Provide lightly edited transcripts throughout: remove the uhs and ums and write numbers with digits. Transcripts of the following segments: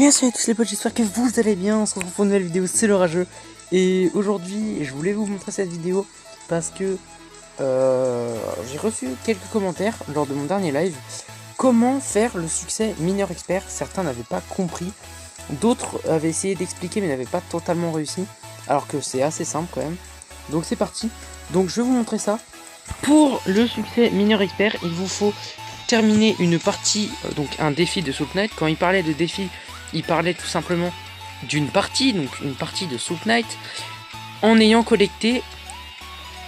bien salut à tous les potes, j'espère que vous allez bien. On se retrouve pour une nouvelle vidéo, c'est le rageux. Et aujourd'hui, je voulais vous montrer cette vidéo parce que j'ai reçu quelques commentaires lors de mon dernier live. Comment faire le succès mineur expert? Certains n'avaient pas compris, d'autres avaient essayé d'expliquer mais n'avaient pas totalement réussi. Alors que c'est assez simple quand même. Donc c'est parti. Donc je vais vous montrer ça. Pour le succès mineur expert, il vous faut terminer une partie, donc un défi de Soul Knight. Quand il parlait de défi, il parlait tout simplement d'une partie, donc une partie de Soul Knight, en ayant collecté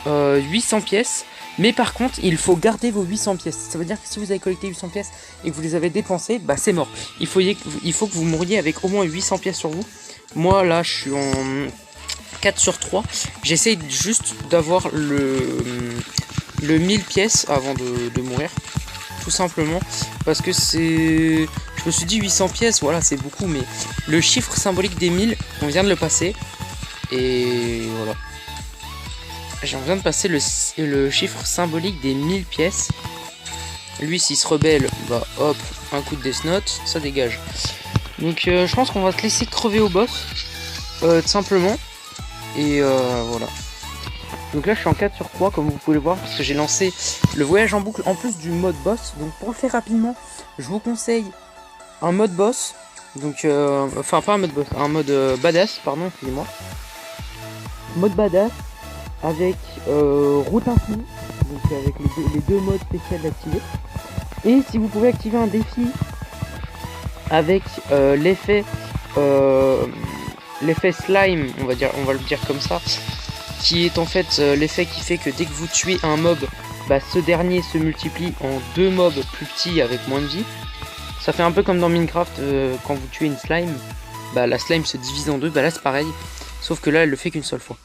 800 pièces. Mais par contre, il faut garder vos 800 pièces. Ça veut dire que si vous avez collecté 800 pièces et que vous les avez dépensées, bah c'est mort. Il faut que vous mouriez avec au moins 800 pièces sur vous. Moi là, je suis en 4 sur 3. J'essaye juste d'avoir le 1000 pièces avant de mourir. Tout simplement parce que c'est... Je me suis dit 800 pièces, voilà, c'est beaucoup, mais le chiffre symbolique des 1000, on vient de le passer. Et voilà. On vient de passer le chiffre symbolique des 1000 pièces. Lui, s'il se rebelle, bah hop, un coup de Death Note, ça dégage. Donc je pense qu'on va se laisser crever au boss, tout simplement. Et voilà. Donc là je suis en 4 sur 3 comme vous pouvez le voir, parce que j'ai lancé le voyage en boucle en plus du mode boss. Donc pour le faire rapidement, je vous conseille un mode boss. Donc enfin pas un mode boss, un mode badass, pardon, excusez-moi. Mode badass avec route infinie, donc avec les deux modes spéciaux activés. Et si vous pouvez activer un défi avec l'effet slime, on va le dire comme ça, qui est en fait l'effet qui fait que dès que vous tuez un mob, bah, ce dernier se multiplie en deux mobs plus petits avec moins de vie. Ça fait un peu comme dans Minecraft, quand vous tuez une slime, bah, la slime se divise en deux, bah là c'est pareil, sauf que là elle le fait qu'une seule fois.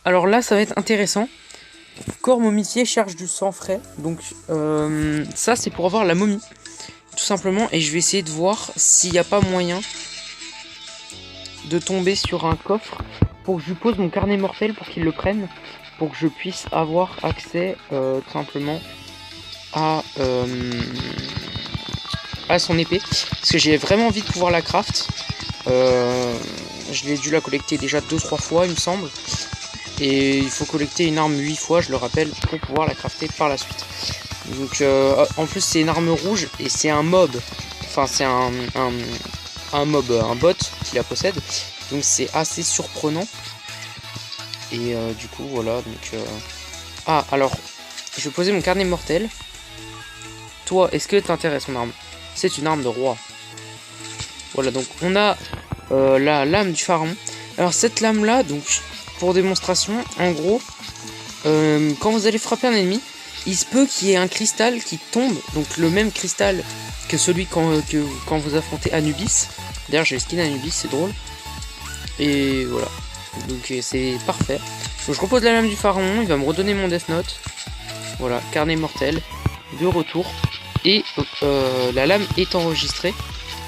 Alors là ça va être intéressant. Corps momifié, charge du sang frais, donc ça c'est pour avoir la momie, tout simplement, et je vais essayer de voir s'il n'y a pas moyen de tomber sur un coffre pour que je lui pose mon carnet mortel pour qu'il le prenne, pour que je puisse avoir accès tout simplement à son épée, parce que j'ai vraiment envie de pouvoir la craft. Je l'ai dû la collecter déjà 2-3 fois il me semble, et il faut collecter une arme 8 fois, je le rappelle, pour pouvoir la crafter par la suite. Donc en plus c'est une arme rouge et c'est un mob, enfin c'est un mob, un bot qui la possède, donc c'est assez surprenant. Et du coup voilà, donc ah alors je vais poser mon carnet mortel. Toi, est-ce que t'intéresse mon arme? C'est une arme de roi. Voilà, donc on a la lame du pharaon. Alors cette lame là, donc pour démonstration, en gros, quand vous allez frapper un ennemi, il se peut qu'il y ait un cristal qui tombe, donc le même cristal que celui quand vous affrontez Anubis. D'ailleurs j'ai le skin Anubis, c'est drôle. Et voilà, donc c'est parfait. Donc je repose la lame du pharaon, il va me redonner mon Death Note. Voilà, carnet mortel, de retour. Et la lame est enregistrée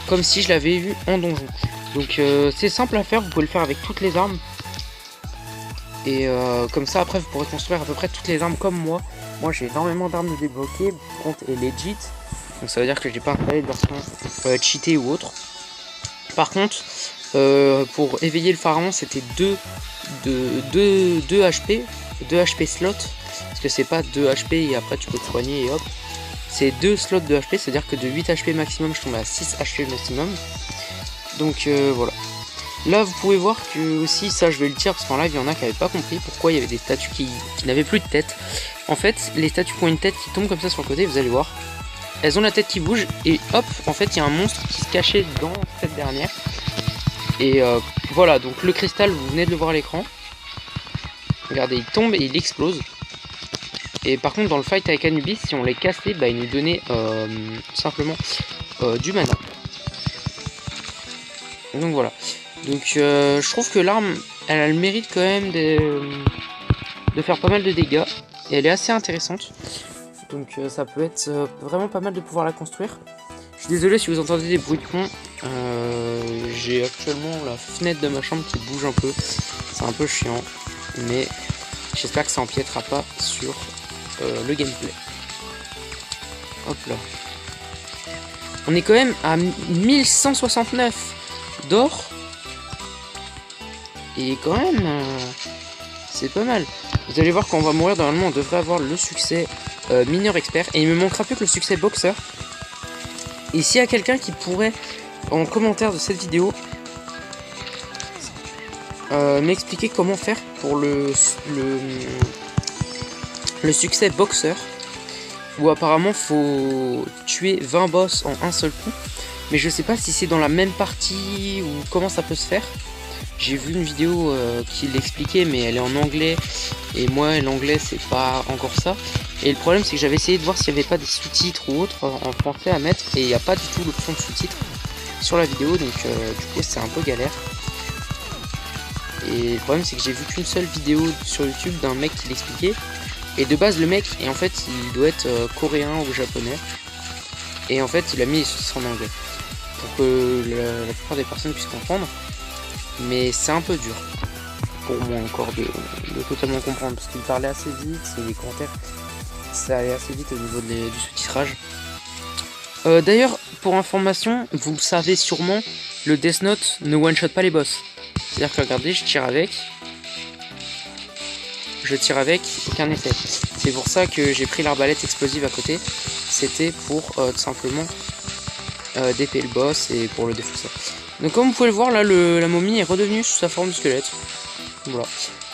comme si je l'avais vu en donjon. Donc c'est simple à faire, vous pouvez le faire avec toutes les armes. Et comme ça après vous pourrez construire à peu près toutes les armes comme moi. Moi j'ai énormément d'armes de débloquer, mon compte est legit. Donc ça veut dire que j'ai pas installé de version cheatée ou autre. Par contre, pour éveiller le pharaon, c'était 2 HP, 2 HP slots, parce que c'est pas 2 HP et après tu peux te soigner et hop. C'est 2 slots de HP, c'est à dire que de 8 HP maximum, je tombe à 6 HP maximum. Donc voilà. Là vous pouvez voir que aussi, ça je vais le dire parce qu'en live il y en a qui n'avaient pas compris pourquoi il y avait des statues qui n'avaient plus de tête. En fait, les statues qui ont une tête qui tombe comme ça sur le côté, vous allez voir, elles ont la tête qui bouge et hop, en fait il y a un monstre qui se cachait dans cette dernière. Et voilà, donc le cristal, vous venez de le voir à l'écran. Regardez, il tombe et il explose. Et par contre, dans le fight avec Anubis, si on les cassait, bah, il nous donnait simplement du mana. Donc voilà. Donc je trouve que l'arme, elle a le mérite quand même de faire pas mal de dégâts. Et elle est assez intéressante. Donc ça peut être vraiment pas mal de pouvoir la construire. Je suis désolé si vous entendez des bruits de fond. J'ai actuellement la fenêtre de ma chambre qui bouge un peu. C'est un peu chiant. Mais j'espère que ça empiétera pas sur le gameplay. Hop là. On est quand même à 1169. d'or. Et quand même, c'est pas mal. Vous allez voir quand on va mourir, normalement on devrait avoir le succès mineur expert. Et il me manquera plus que le succès boxeur. Et s'il y a quelqu'un qui pourrait, en commentaire de cette vidéo, m'expliquer comment faire pour le succès boxeur, où apparemment faut tuer 20 boss en un seul coup, mais je sais pas si c'est dans la même partie ou comment ça peut se faire. J'ai vu une vidéo qui l'expliquait, mais elle est en anglais et moi l'anglais c'est pas encore ça, et le problème c'est que j'avais essayé de voir s'il n'y avait pas des sous-titres ou autre en français à mettre, et il n'y a pas du tout l'option de sous-titres sur la vidéo, donc du coup c'est un peu galère. Et le problème c'est que j'ai vu qu'une seule vidéo sur YouTube d'un mec qui l'expliquait, et de base le mec, et en fait il doit être coréen ou japonais, et en fait il a mis les sous-titres en anglais pour que la plupart des personnes puissent comprendre, mais c'est un peu dur pour moi encore de totalement comprendre, parce qu'il parlait assez vite, et les commentaires ça allait assez vite au niveau du sous-titrage. D'ailleurs, pour information, vous le savez sûrement, le Death Note ne one-shot pas les boss. C'est-à-dire que regardez, je tire avec, aucun effet. C'est pour ça que j'ai pris l'arbalète explosive à côté. C'était pour tout simplement DP le boss et pour le défausser. Donc comme vous pouvez le voir, là la momie est redevenue sous sa forme de squelette. Voilà.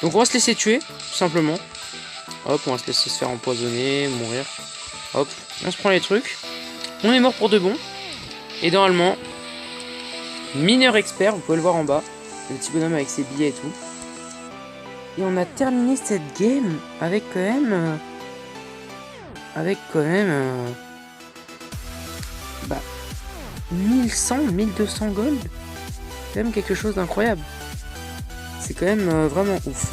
Donc on va se laisser tuer, tout simplement. Hop, on va se laisser se faire empoisonner, mourir. Hop, on se prend les trucs. On est mort pour de bon. Et normalement, mineur expert, vous pouvez le voir en bas. Le petit bonhomme avec ses billets et tout. Et on a terminé cette game avec quand même... 1100, 1200 gold. C'est quand même quelque chose d'incroyable. C'est quand même vraiment ouf.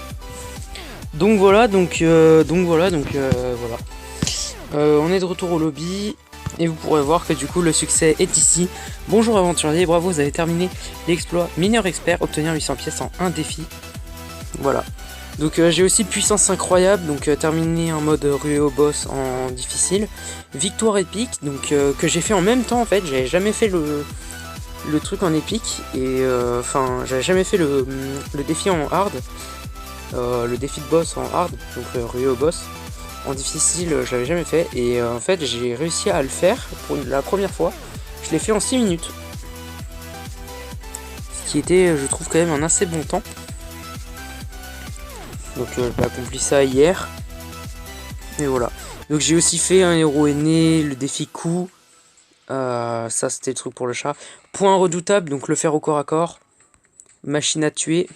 Donc voilà, voilà. On est de retour au lobby. Et vous pourrez voir que du coup le succès est ici. Bonjour aventurier, bravo, vous avez terminé l'exploit mineur expert, obtenir 800 pièces en un défi. Voilà. Donc j'ai aussi puissance incroyable, donc terminé en mode ruée au boss en difficile. Victoire épique, donc que j'ai fait en même temps en fait, j'avais jamais fait le truc en épique. Et enfin j'avais jamais fait le défi en hard. Le défi de boss en hard, donc ruée au boss. En difficile, je l'avais jamais fait, et en fait j'ai réussi à le faire pour la première fois. Je l'ai fait en 6 minutes. Ce qui était, je trouve, quand même un assez bon temps. Donc j'ai accompli ça hier. Et voilà. Donc j'ai aussi fait un héros aîné, le défi coup. Ça c'était le truc pour le chat. Point redoutable, donc le faire au corps à corps. Machine à tuer.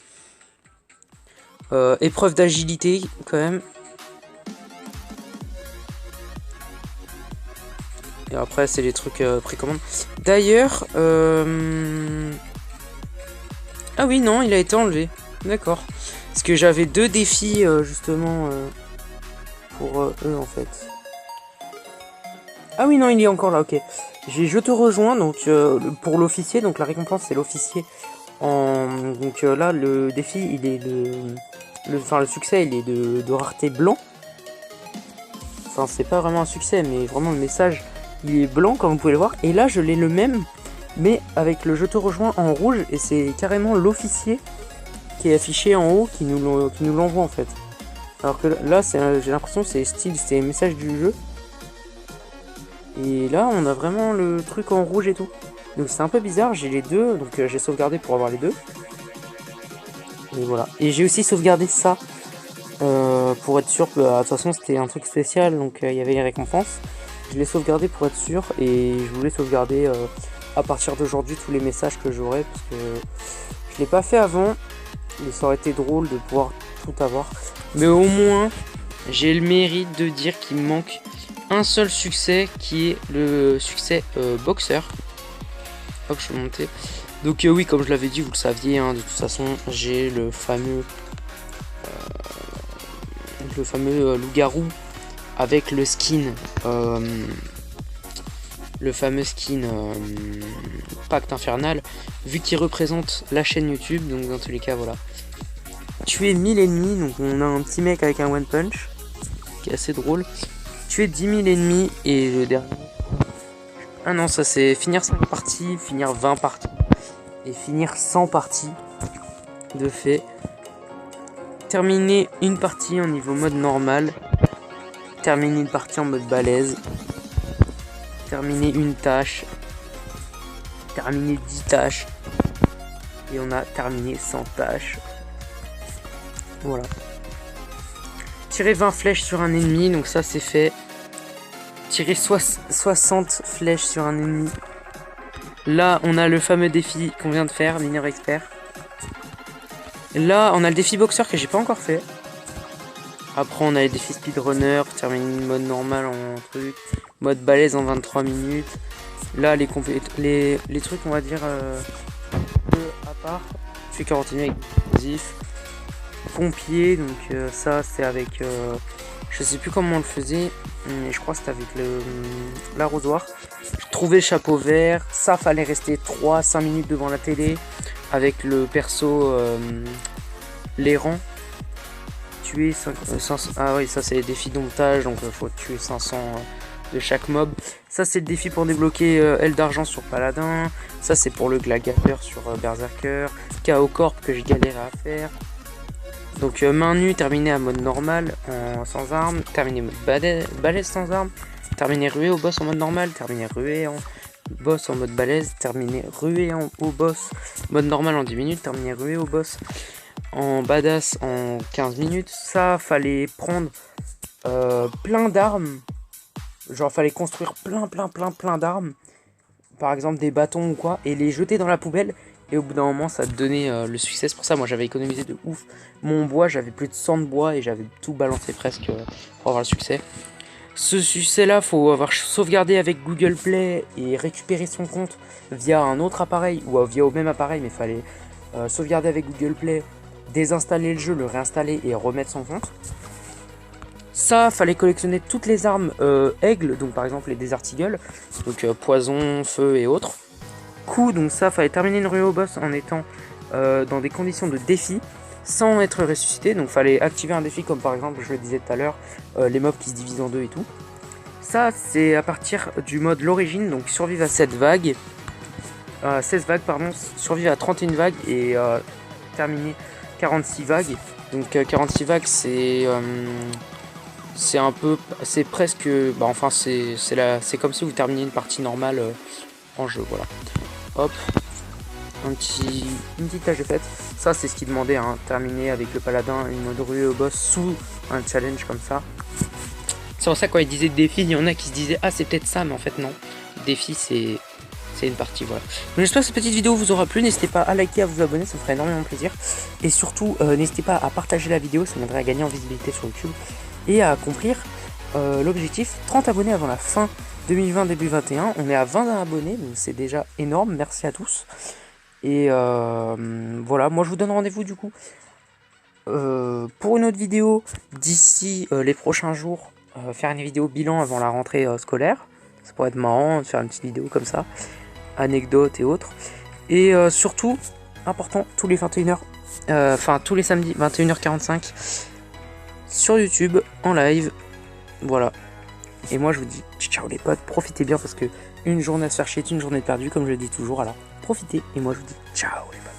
Épreuve d'agilité quand même. Et après c'est les trucs précommande. D'ailleurs, ah oui non, il a été enlevé. D'accord. Parce que j'avais 2 défis justement pour eux en fait. Ah oui non, il est encore là, ok. Je te rejoins, donc pour l'officier, donc la récompense c'est l'officier. Donc là le défi il est le succès il est de rareté blanc. Enfin c'est pas vraiment un succès, mais vraiment le message il est blanc comme vous pouvez le voir. Et là je l'ai le même, mais avec le je te rejoins en rouge, et c'est carrément l'officier qui est affiché en haut qui nous l'envoie en fait. Alors que là j'ai l'impression que c'est le message du jeu. Et là on a vraiment le truc en rouge et tout. Donc c'est un peu bizarre, j'ai les deux, donc j'ai sauvegardé pour avoir les deux. Et voilà. Et j'ai aussi sauvegardé ça pour être sûr que de toute façon c'était un truc spécial, donc il y avait les récompenses. Je l'ai sauvegardé pour être sûr, et je voulais sauvegarder à partir d'aujourd'hui tous les messages que j'aurai, parce que je l'ai pas fait avant, mais ça aurait été drôle de pouvoir tout avoir. Mais au moins j'ai le mérite de dire qu'il me manque un seul succès, qui est le succès boxeur. Hop, je vais monter. Donc oui, comme je l'avais dit, vous le saviez, hein, de toute façon j'ai le fameux loup-garou avec le skin, le fameux skin Pacte Infernal, vu qu'il représente la chaîne YouTube. Donc dans tous les cas, voilà. Tuer 1000 ennemis, donc on a un petit mec avec un one punch qui est assez drôle. Tuer 10 000 ennemis, et le dernier, ah non, ça c'est finir 5 parties, finir 20 parties, et finir 100 parties de fait. Terminer une partie en niveau mode normal. Terminer une partie en mode balèze. Terminer une tâche. Terminer 10 tâches. Et on a terminé 100 tâches. Voilà. Tirer 20 flèches sur un ennemi, donc ça c'est fait. Tirer 60 flèches sur un ennemi. Là on a le fameux défi qu'on vient de faire, mineur expert. Là on a le défi boxeur que j'ai pas encore fait. Après on a les défis speedrunner, terminer mode normal en truc, mode balèze en 23 minutes. Là les trucs on va dire peu à part. Je fais quarantaine avec explosif. Pompier, donc ça c'est avec je sais plus comment on le faisait, mais je crois que c'était avec l'arrosoir. J'ai trouvé le chapeau vert, ça fallait rester 3-5 minutes devant la télé avec le perso l'errant. Tuer 500, ah oui ça c'est les défis domptage, donc faut tuer 500 de chaque mob. Ça c'est le défi pour débloquer aile d'argent sur paladin, ça c'est pour le gladiateur sur berserker, KO corp que j'ai galéré à faire. Donc main nue, terminer à mode normal sans armes, terminer mode balèze sans armes, terminer ruée au boss en mode normal, terminer ruée en boss en mode balèze, terminer ruée au boss mode normal en 10 minutes, terminer ruée au boss en badass en 15 minutes. Ça fallait prendre plein d'armes, genre fallait construire plein d'armes, par exemple des bâtons ou quoi, et les jeter dans la poubelle. Et au bout d'un moment ça te donnait le succès. C'est pour ça moi j'avais économisé de ouf mon bois, j'avais plus de 100 de bois et j'avais tout balancé presque pour avoir le succès. Ce succès là faut avoir sauvegardé avec Google Play et récupérer son compte via un autre appareil ou via au même appareil, mais il fallait sauvegarder avec Google Play, désinstaller le jeu, le réinstaller et remettre son compte. Ça fallait collectionner toutes les armes aigle, donc par exemple les Desert Eagle, donc poison, feu et autres. Coup, donc ça fallait terminer une ruée au boss en étant dans des conditions de défi sans être ressuscité, donc fallait activer un défi comme par exemple je le disais tout à l'heure les mobs qui se divisent en deux et tout. Ça c'est à partir du mode l'origine, donc survivre à 7 vagues 16 vagues pardon, survivre à 31 vagues et terminer 46 vagues. Donc 46 vagues c'est un peu, c'est presque, bah enfin c'est comme si vous terminiez une partie normale en jeu, voilà. Hop, une petite tâche de faite. Ça c'est ce qui demandait, hein, terminer avec le paladin une mode ruée au boss sous un challenge comme ça. C'est pour ça quand ils disaient défi, il y en a qui se disaient ah c'est peut-être ça, mais en fait non. Défi c'est une partie, voilà. Donc j'espère que cette petite vidéo vous aura plu. N'hésitez pas à liker, à vous abonner, ça me ferait énormément plaisir. Et surtout n'hésitez pas à partager la vidéo, ça m'aiderait à gagner en visibilité sur YouTube et à accomplir l'objectif 30 abonnés avant la fin 2020 début 21. On est à 20 abonnés, donc c'est déjà énorme, merci à tous. Et voilà, moi je vous donne rendez-vous du coup pour une autre vidéo d'ici les prochains jours, faire une vidéo bilan avant la rentrée scolaire. Ça pourrait être marrant de faire une petite vidéo comme ça, anecdotes et autres. Et surtout, important, tous les 21h, enfin tous les samedis 21h45 sur YouTube en live. Voilà. Et moi je vous dis ciao les potes, profitez bien parce que une journée à se faire chier est une journée perdue comme je le dis toujours, alors profitez et moi je vous dis ciao les potes.